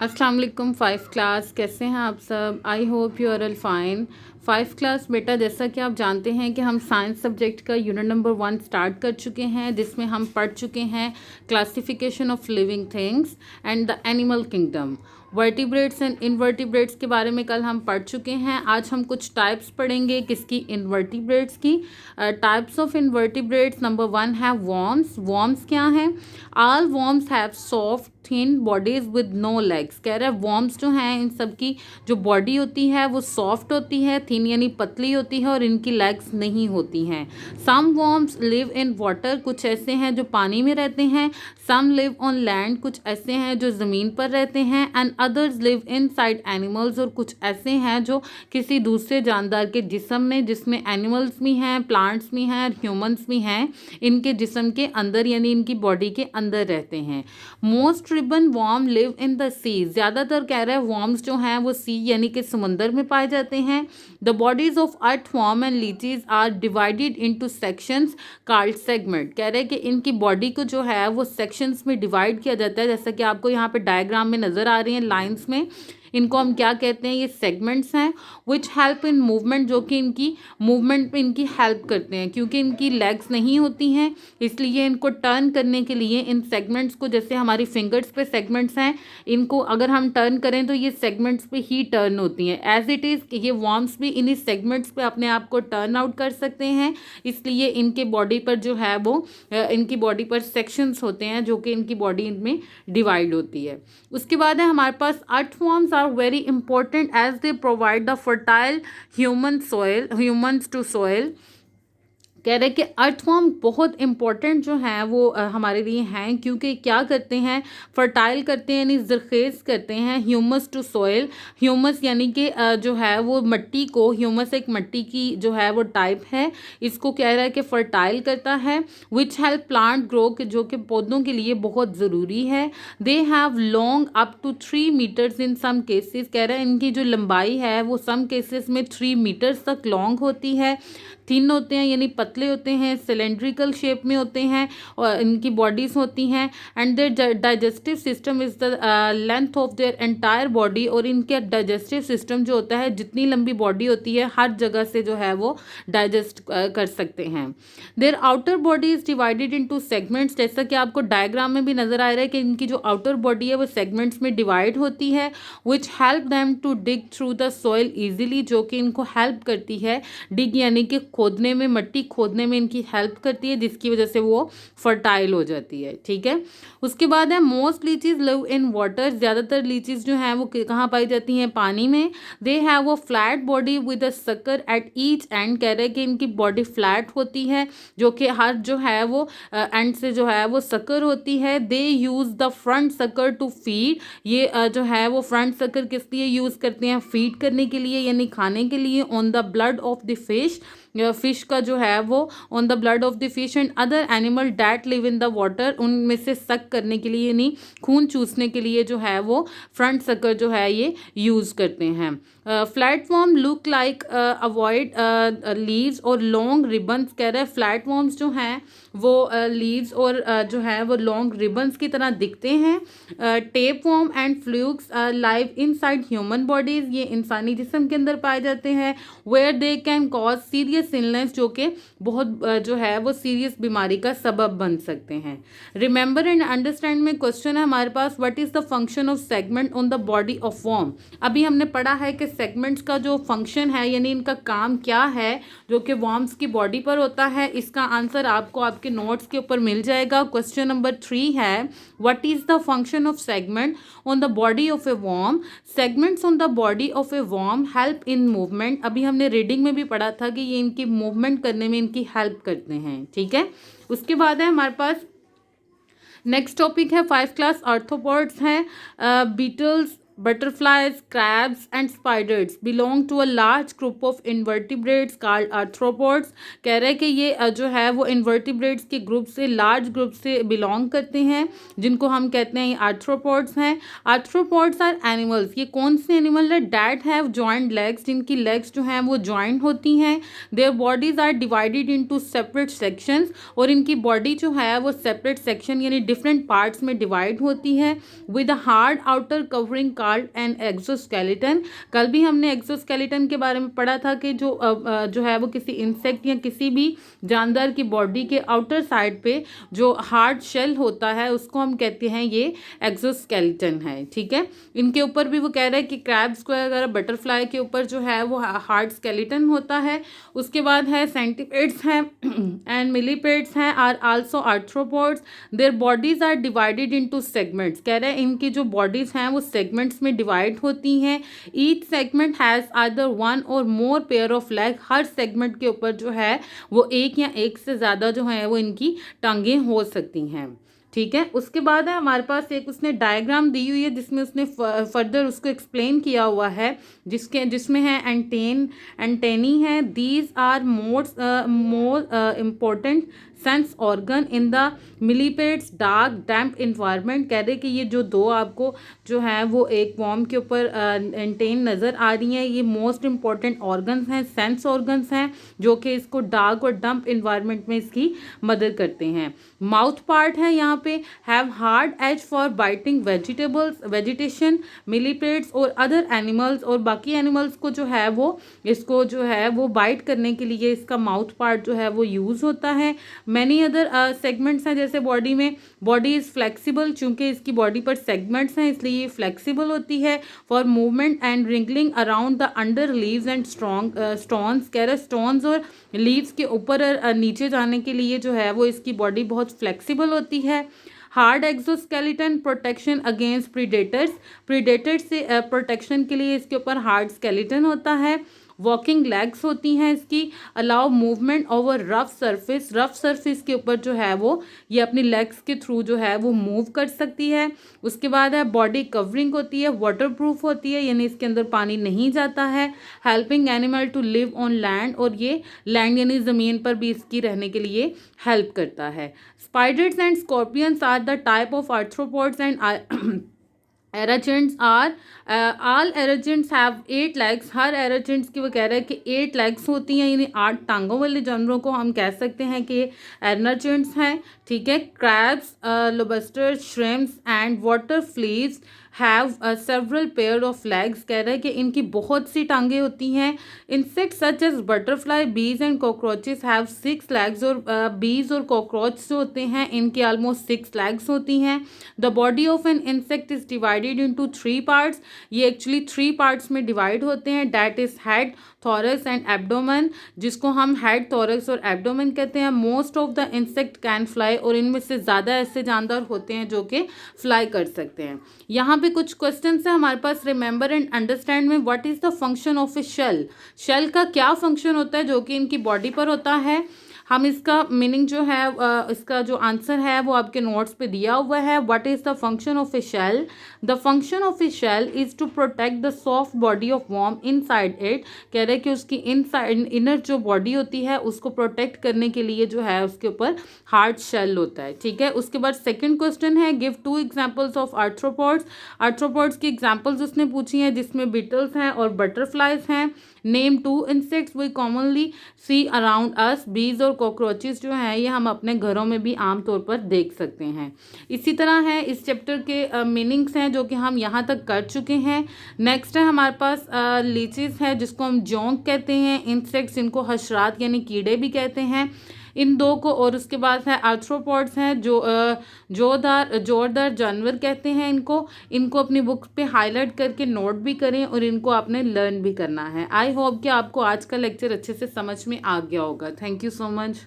अस्सलाम वालेकुम। 5 क्लास, कैसे हैं आप सब? I hope you are all fine. 5 class बेटा, जैसा कि आप जानते हैं कि हम साइंस सब्जेक्ट का यूनिट नंबर 1 स्टार्ट कर चुके हैं, जिसमें हम पढ़ चुके हैं classification of living things and the animal kingdom. Vertebrates and invertebrates के बारे में कल हम पढ़ चुके हैं। आज हम कुछ टाइप्स पढ़ेंगे किसकी, इनवर्टिब्रेट्स की। टाइप्स ऑफ इनवर्टिब्रेट्स, नंबर 1 है वॉर्म्स। वॉर्म्स क्या हैं? All worms have soft thin bodies with no legs. कह रहा है वॉर्म्स जो हैं इन सब की जो बॉडी होती है वो सॉफ्ट होती है, थिन यानी पतली होती है, और इनकी लेग्स नहीं होती हैं। सम वॉर्म्स लिव इन वाटर, कुछ ऐसे हैं जो पानी में रहते हैं। सम लिव ऑन लैंड, कुछ ऐसे हैं जो ज़मीन पर रहते हैं। And others live in side animals, और कुछ ऐसे हैं जो किसी दूसरे जानदार के जिस्म में, जिसमें एनिमल्स भी हैं, प्लांट्स भी हैं, ह्यूमंस भी हैं, इनके जिस्म के अंदर यानी इनकी बॉडी के अंदर रहते हैं। Most ribbon worm live in the sea, ज़्यादातर कह रहा है वॉर्म्स जो हैं वो सी यानी कि समुंदर में पाए जाते हैं। The bodies of earthworm and leeches are divided into sections called segment. कह रहे हैं कि इनकी बॉडी को जो है वो सेक्शंस में डिवाइड किया जाता है, जैसा कि आपको यहाँ पे डायग्राम में नज़र आ रही हैं लाइंस में। इनको हम क्या कहते हैं? ये सेगमेंट्स हैं विच हेल्प इन मूवमेंट, जो कि इनकी मूवमेंट में इनकी हेल्प करते हैं। क्योंकि इनकी लेग्स नहीं होती हैं, इसलिए इनको टर्न करने के लिए इन सेगमेंट्स को, जैसे हमारी फिंगर्स पे सेगमेंट्स हैं, इनको अगर हम टर्न करें तो ये सेगमेंट्स पे ही टर्न होती हैं। एज इट इज़ ये वॉर्म्स भी इन्हीं सेगमेंट्स पे अपने आप को टर्न आउट कर सकते हैं, इसलिए इनके बॉडी पर जो है वो इनकी बॉडी पर सेक्शंस होते हैं जो कि इनकी बॉडी में डिवाइड होती है। उसके बाद है हमारे पास earthworms are very important as they provide the fertile humans to soil. कह रहे हैं कि अर्थवॉर्म बहुत इंपॉर्टेंट जो हैं वो हमारे लिए हैं, क्योंकि क्या करते हैं? फर्टाइल करते हैं यानी ज़रखेज़ करते हैं ह्यूमस टू सॉइल। ह्यूमस यानी कि जो है वो मिट्टी को, ह्यूमस एक मिट्टी की जो है वो टाइप है, इसको कह रहा है कि फर्टाइल करता है। विच हेल्प प्लांट ग्रो, जो कि पौधों के लिए बहुत ज़रूरी है। They have long up to 3 metres in some cases. कह रहे हैं इनकी जो लंबाई है वो सम केसेस में 3 मीटर्स तक लॉन्ग होती है। थिन होते हैं यानी पतले होते हैं, सिलेंड्रिकल शेप में होते हैं, और इनकी बॉडीज़ होती हैं। And their digestive system is the length of their entire body, और इनके डाइजेस्टिव सिस्टम जो होता है, जितनी लंबी बॉडी होती है हर जगह से जो है वो डाइजेस्ट कर सकते हैं। Their outer body is divided into segments, जैसा कि आपको डायग्राम में भी नज़र आ रहा है कि इनकी जो आउटर बॉडी है वो सेगमेंट्स में डिवाइड होती है। Which help them to dig through the soil easily, जो कि इनको हेल्प करती है, डिग यानी कि खोदने में, मिट्टी खोदने में इनकी हेल्प करती है, जिसकी वजह से वो फर्टाइल हो जाती है। ठीक है। उसके बाद है मोस्ट लीचीज लिव इन वाटर, ज़्यादातर लीचीज जो हैं वो कहाँ पाई जाती हैं? पानी में। They have a flat body with a sucker at each and. कह रहे हैं कि इनकी बॉडी फ्लैट होती है, जो कि हर जो है वो एंड से जो है वो सकर होती है। They use the front sucker to feed, ये जो है वो फ्रंट सकर किस लिए यूज़ करते हैं? फीड करने के लिए यानी खाने के लिए। On the blood of the fish, fish का जो है वो on the blood of the fish and other animal that live in the water, उनमें से सक करने के लिए यानी खून चूसने के लिए जो है वो फ्रंट सकर जो है ये यूज़ करते हैं। फ्लैटफॉर्म लुक लाइक अवॉइड लीव्स और लॉन्ग रिबन्स। कह रहे हैं फ्लैटफॉर्म्स जो हैं वो लीव्स और जो है वो लॉन्ग रिबन्स की तरह दिखते हैं। Tape worm and flukes live inside human bodies, ये इंसानी जिस्म के अंदर पाए जाते हैं। Where they can cause serious illness, जो कि बहुत जो है वो सीरियस बीमारी का सबब बन सकते हैं। रिमेंबर एंड अंडरस्टैंड में क्वेश्चन है हमारे पास, what is the function of segment on the body of worm. अभी हमने पढ़ा है कि सेगमेंट्स का जो फंक्शन है यानी इनका काम क्या है जो कि वॉर्म्स की बॉडी पर होता है, इसका आंसर आपको आपके नोट्स के ऊपर मिल जाएगा। क्वेश्चन नंबर 3 है, what is the function of segment on the body of a worm. Segments on the body of a worm help in movement. अभी हमने रीडिंग में भी पढ़ा था कि ये इनकी मूवमेंट करने में इनकी हेल्प करते हैं। ठीक है। उसके बाद है हमारे पास नेक्स्ट टॉपिक है 5 क्लास आर्थ्रोपॉड्स हैं। Beetles butterflies, crabs, and spiders belong to a large group of invertebrates called arthropods। कह रहे हैं कि ये जो है वो इन्वर्टिब्रेट्स के ग्रुप से, लार्ज ग्रुप से बिलोंग करते हैं, जिनको हम कहते हैं ये आर्थ्रोपोड्स हैं। आर्थ्रोपोड्स आर एनिमल्स, ये कौन से एनिमल है? डैट हैव जॉइंट लेग्स, जिनकी लेग्स जो हैं वो जॉइंट होती हैं। Their bodies are divided into separate sections, और इनकी बॉडी जो है वो सेपरेट सेक्शन यानी डिफरेंट पार्ट्स में डिवाइड होती है। With a hard outer covering called an exoskeleton. कल भी हमने एक्सोस्केलेटन के बारे में पढ़ा था कि जो है वो किसी इंसेक्ट या किसी भी जानदार की बॉडी के आउटर साइड पे जो हार्ड शेल होता है उसको हम कहते हैं ये एक्सोस्केलेटन है। ठीक है, इनके ऊपर भी वो कह रहा है कि क्रैब्स को अगर बटरफ्लाई के ऊपर जो है वो हार्ड स्केलेटन होता है। उसके बाद है सेंटीपेड्स हैं एंड मिलीपेड्स हैं are also arthropods. Their bodies are divided into segments. कह रहे हैं इनकी जो बॉडीज हैं वो सेगमेंट्स में डिवाइड होती हैं। Each segment has either one or more pair of leg. हर सेगमेंट के ऊपर जो है वो एक या एक से ज़्यादा जो है वो इनकी टांगें हो सकती हैं। ठीक है, उसके बाद है हमारे पास एक उसने डायग्राम दी हुई है जिसमें उसने फर्दर उसको एक्सप्लेन किया हुआ है, जिसमें है एंटेनी है। These are more important sense organ in the millipedes dark damp environment. कह रहे कि ये जो दो आपको जो है वो एक वॉर्म के ऊपर एंटेन नज़र आ रही हैं, ये मोस्ट इम्पॉर्टेंट ऑर्गन्स हैं, सेंस ऑर्गन्स हैं, जो कि इसको डार्क और डम्प इन्वायरमेंट में इसकी मदद करते हैं। माउथ पार्ट है यहाँ पे have hard edge for biting vegetation. Millipedes और अदर एनिमल्स और बाकी एनिमल्स को जो है वो इसको जो है वो बाइट करने के लिए इसका माउथ पार्ट जो है वो यूज़ होता है। मैनी अदर सेगमेंट्स हैं, जैसे बॉडी में बॉडी इज़ फ्लेक्सिबल, चूँकि इसकी बॉडी पर सेगमेंट्स हैं इसलिए ये फ्लेक्सिबल होती है for movement and wriggling around the under leaves and stones. कह रहे स्टोन्स और लीव्स के ऊपर नीचे जाने के लिए जो है वो इसकी बॉडी बहुत फ्लेक्सिबल होती है। Hard exoskeleton protection against predators से प्रोटेक्शन के लिए इसके ऊपर हार्ड स्केलेटन होता है। वॉकिंग लेग्स होती हैं इसकी, allow movement over rough surface के ऊपर जो है वो ये अपनी लेग्स के थ्रू जो है वो मूव कर सकती है। उसके बाद है बॉडी कवरिंग होती है, वाटरप्रूफ होती है यानी इसके अंदर पानी नहीं जाता है। Helping animal to live on land, और ये लैंड यानी ज़मीन पर भी इसकी रहने के लिए हेल्प करता है। Spiders and scorpions are the type of arthropods and arachnids are all arachnids have 8 legs. हर एराजेंट्स की वो कह रहा है कि 8 लेग्स होती हैं, यानी 8 टांगों वाले जानवरों को हम कह सकते हैं कि एराजेंट्स हैं। ठीक है, crabs, lobster, shrimps and water fleas have several pair of legs. कह रहा है कि इनकी बहुत सी टांगें होती हैं। इंसेक्ट्स सच एज बटरफ्लाई, बीज एंड कॉकरोचेस हैव 6 लेग्स, और बीज और कॉकरोच जो होते हैं इनकी ऑलमोस्ट 6 लेग्स होती हैं। The body of an insect is divided into 3 parts. ये एक्चुअली 3 पार्ट्स में डिवाइड होते हैं, that is head, thorax and abdomen, जिसको हम हेड, थॉरक्स और एब्डोमेन कहते हैं। Most of the insect can fly, और इनमें से ज़्यादा ऐसे जानदार होते हैं जो कि फ्लाई कर सकते हैं। यहाँ पे कुछ क्वेश्चन है हमारे पास, रिमेंबर एंड अंडरस्टैंड में what is the function of a shell. Shell का क्या फंक्शन होता है जो कि इनकी बॉडी पर होता है। हम इसका मीनिंग जो है इसका जो आंसर है वो आपके नोट्स पे दिया हुआ है। What is the function of a shell? The function of a shell is to protect the soft body of worm inside it. कह रहे हैं कि उसकी इनर जो बॉडी होती है उसको प्रोटेक्ट करने के लिए जो है उसके ऊपर हार्ड शेल होता है। ठीक है, उसके बाद सेकेंड क्वेश्चन है give 2 examples of arthropods. Arthropods की एग्जाम्पल्स उसने पूछी हैं जिसमें बीटल्स हैं और बटरफ्लाइज हैं। Name 2 insects we commonly see around us. Bees और कॉकरोचेस जो हैं ये हम अपने घरों में भी आमतौर पर देख सकते हैं। इसी तरह है इस चैप्टर के मीनिंग्स हैं जो कि हम यहाँ तक कर चुके हैं। नेक्स्ट है हमारे पास लीचेस है जिसको हम जोंक कहते हैं। इंसेक्ट्स इनको हशरात यानी कीड़े भी कहते हैं इन दो को। और उसके बाद है आर्थ्रोपोड्स हैं जो जोरदार जानवर कहते हैं इनको अपनी बुक पे हाईलाइट करके नोट भी करें और इनको आपने लर्न भी करना है। आई होप कि आपको आज का लेक्चर अच्छे से समझ में आ गया होगा। Thank you so much.